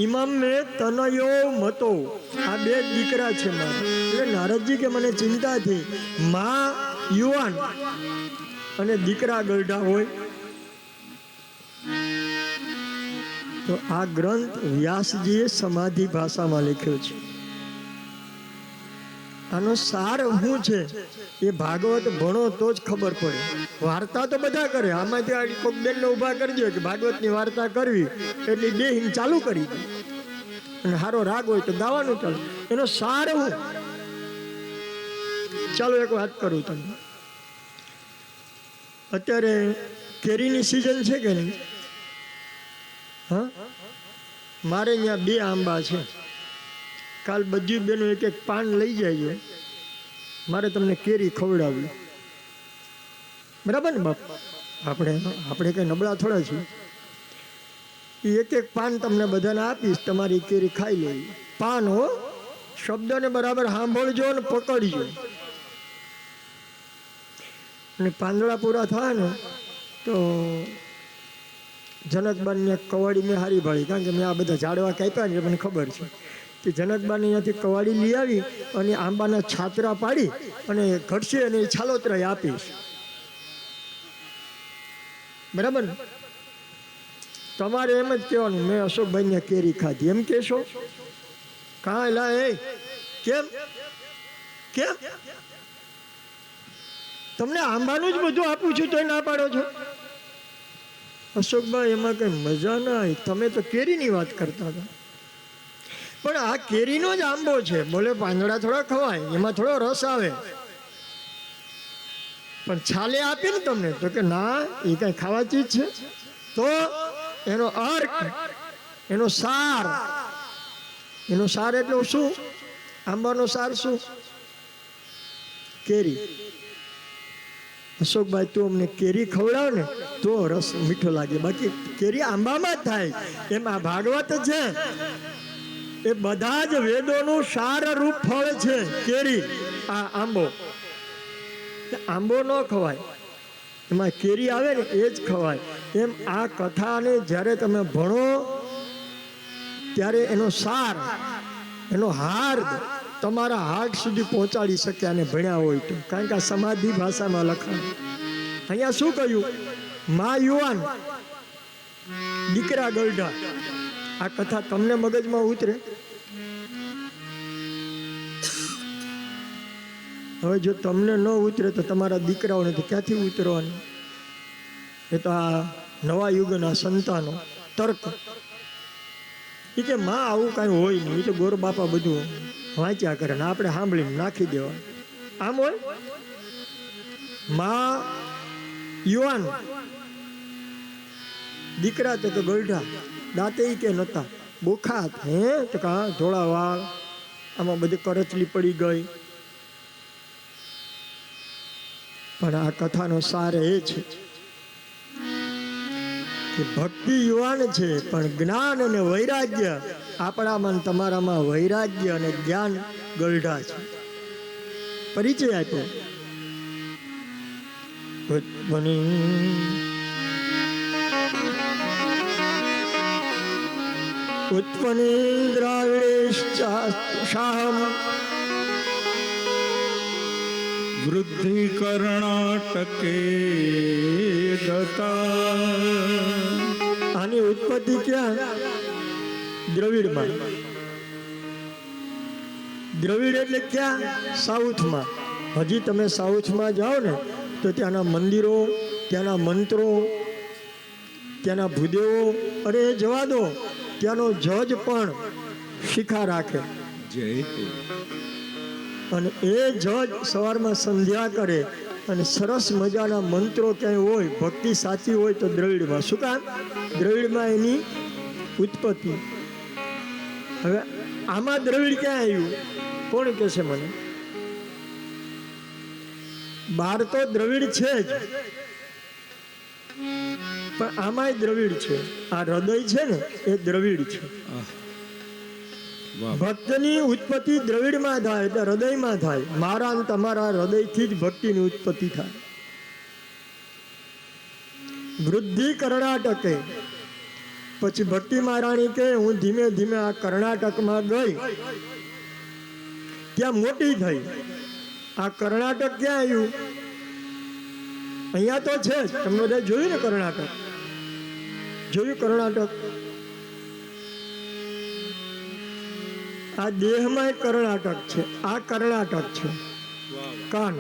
ઇમામ મેં તનયો મતો, આ બે દીકરા છે મારા. એટલે નારદજી કે મને ચિંતા થઈ, માં યુવાન અને દીકરા ગરડા હોય. તો આ ગ્રંથ વ્યાસજીએ સમાધિ ભાષામાં લખ્યો છે. આનો સાર શું છે એ ભાગવત ભણો તો જ ખબર પડે. વાર્તા તો બધા કરે, આમાંથી કોઈક બેનને ઊભા કરી દો કે ભાગવતની વાર્તા કરવી એટલે બેહીને ચાલુ કરી દે, અને સારો રાગ હોય તો ગાવાનું ચાલુ. એનો સાર હું, ચાલો એક વાત કરું તમને. અત્યારે કેરીની સિઝન છે કે નહીં? હા, મારે અહીંયા 2 આંબા છે. કાલ બધી બેનો એક એક પાન લઈ જાય, મારે તમને કેરી ખવડાવી. બરાબર ને બાપ? આપણે કઈ નબળા થોડા છીએ. એક એક પાન તમને બધાને આપીશ, તમારી કેરી ખાઈ લેવી. પાન હો, શબ્દને બરાબર સાંભળજો ને પકડજો. અને પાંદડા પૂરા થાય ને તો જનકબાને કવાડી મેં હારી ભાળી, કારણ કે મેં આ બધા ઝાડવા કાપ્યા ને મને ખબર છે કે જનકબાને અહીંયાથી કવાડી લઈ આવી અને આંબાના છાતરા પાડી અને ઘટશે અને એ છાલોતરાય આપીશ. બરાબર ને? તમારે એમ જ કહેવાનું મેં અશોકભાઈને કેરી ખાધી, એમ કહેશો? કાં લા એ કેમ કેમ તમને આંબાનું જ બધું આપું છું તોય ના પાડો છો? અશોકભાઈ એમાં કઈ મજા ના આવી, તમે તો કેરીની વાત કરતા હતા. પણ આ કેરીનો જ આંબો છે, બોલે પાંદડા થોડા ખવાય, એમાં થોડો રસ આવે, પણ છાલે આપી ને તમને તો કે ના એ કઈ ખાવા ચીજ છે. તો એનો અર્થ, એનો સાર એટલે શું? આંબાનો સાર શું? કેરી. અશોકભાઈ તું અમને કેરી ખવડાવ ને તો રસ મીઠો લાગે, બાકી કેરી આંબામાં જ થાય. એમાં ભાગવત છે એ બધા જ વેદોનું સાર રૂપ ફળ છે કેરી. આ આંબો ન ખવાય, એમાં કેરી આવે ને એ જ ખવાય. એમ આ કથાને જ્યારે તમે ભણો ત્યારે એનો સાર, એનો હાર્દ તમારા હાર્ટ સુધી પહોંચાડી શકે અને ભણ્યા હોય તો. કારણ કે આ સમાધિ ભાષામાં લખાણ. અહીંયા શું કહ્યું? માં યુવાન, દીકરા ગરડા. આ કથા તમને મગજમાં ઉતરે? હવે જો તમને ન ઉતરે તો તમારા દીકરાઓને તો ક્યાંથી ઉતરવાનું? એ તો આ નવા યુગના સંતાનો તર્ક એ કે માં આવું કાંઈ હોય નહીં, એ તો ગોર બાપા બધું વાંચ્યા કરે ને આપણે સાંભળીને નાખી દેવા. આમ હોય? માં યુવાન, દીકરા તો ગરડા, દાંતે કે નતા, બોખાત હે તો કા ધોળા વાળ, આમાં બધી કરચલી પડી ગઈ. પણ આ કથાનો સાર એ છે કે ભક્તિ યુવાન છે પણ જ્ઞાન અને વૈરાગ્ય આપણામાં તમારામાં વૈરાગ્ય અને જ્ઞાન ગરડા છે. પરિચય આપ્યો. ઉત્પન્નેન્દ્રાવિડેશાહમ વૃદ્ધિ કર્ણાટકે દતા. આની ઉત્પત્તિ ક્યાં? દ્રવિડમાં. દ્રવિડ એટલે ક્યાં? સાઉથમાં. હજી તમે સાઉથમાં જાઓ ને તો ત્યાંના મંદિરો, ત્યાંના મંત્રો, ત્યાંના ભૂદેવો, અરે એ જવા દો, ત્યાંનો જજ પણ શિખા રાખે. અને એ જજ સવારમાં સંધ્યા કરે અને સરસ મજાના મંત્રો ક્યાંય હોય, ભક્તિ સાચી હોય તો દ્રવિડમાં. શું કામ? દ્રવિડમાં એની ઉત્પત્તિ. હવે આમાં દ્રવિડ ક્યાં આવ્યું? કોણ કહેશે મને? બહાર તો દ્રવિડ છે જ, પણ આમાંય દ્રવિડ છે. આ હૃદય છે ને એ દ્રવિડ છે. ભક્તની ઉત્પત્તિ દ્રવિડમાં થાય એટલે હૃદયમાં થાય. મારા અને તમારા હૃદયથી જ ભક્તિની ઉત્પત્તિ થાય. વૃદ્ધિ કર્ણાટકે પછી ભક્તિ મહારાણી કે હું ધીમે ધીમે આ કર્ણાટકમાં ગઈ, ત્યાં મોટી થઈ. આ કર્ણાટક ક્યાં આવ્યું? અહીંયા તો છે જ, તમે બધા જોયું ને કર્ણાટક? જોયું કર્ણાટક? આ દેહમાં એક કર્ણાટક છે. આ કર્ણાટક છે કાન.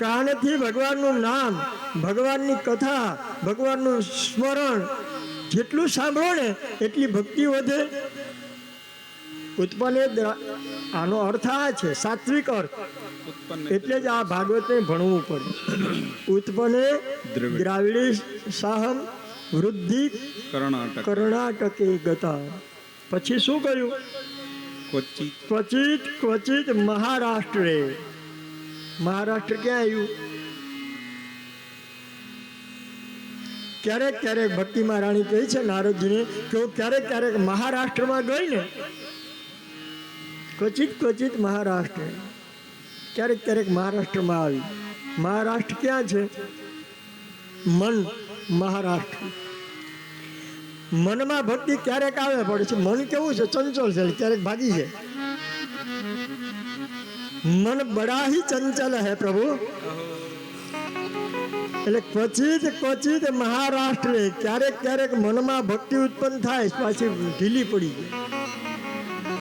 કાનથી ભગવાનનું નામ, ભગવાનની કથા, ભગવાનનું સ્મરણ જેટલું સાંભળો ને એટલી ભક્તિ વધે. ઉત્પન્ન આનો અર્થ આ છે, સાત્વિક અર્થ. એટલે જ આ ભાગવતને ભણવું પડે. ઉત્પન્ન દ્રાવિડી સાહમ વૃદ્ધિ કર્ણાટકે ગતા. પછી શું કહ્યું? ક્વચિત ક્વચિત મહારાષ્ટ્રે. મહારાષ્ટ્ર ક્યાં આવ્યું? ક્યારેક ક્યારેક ભક્તિ મહારાણી કહે છે નારદજીને કે હું ક્યારેક ક્યારેક મહારાષ્ટ્રમાં ગઈ ને, ક્વચિત ક્વચિત મહારાષ્ટ્ર, ક્યારેક ક્યારેક મહારાષ્ટ્રમાં આવી. મહારાષ્ટ્ર ક્યાં છે? મન. મહારાષ્ટ્ર મનમાં ભક્તિ ક્યારેક આવે પડે છે. મન કેવું છે? ચંચળ છે, ક્યારેક ભાગી છે. મન બડા હી ચંચલ હે પ્રભુ. એટલે ક્વચિત ક્વચિત મહારાષ્ટ્રે, ક્યારેક ક્યારેક મનમાં ભક્તિ ઉત્પન્ન થાય, પાછી ઢીલી પડી જાય.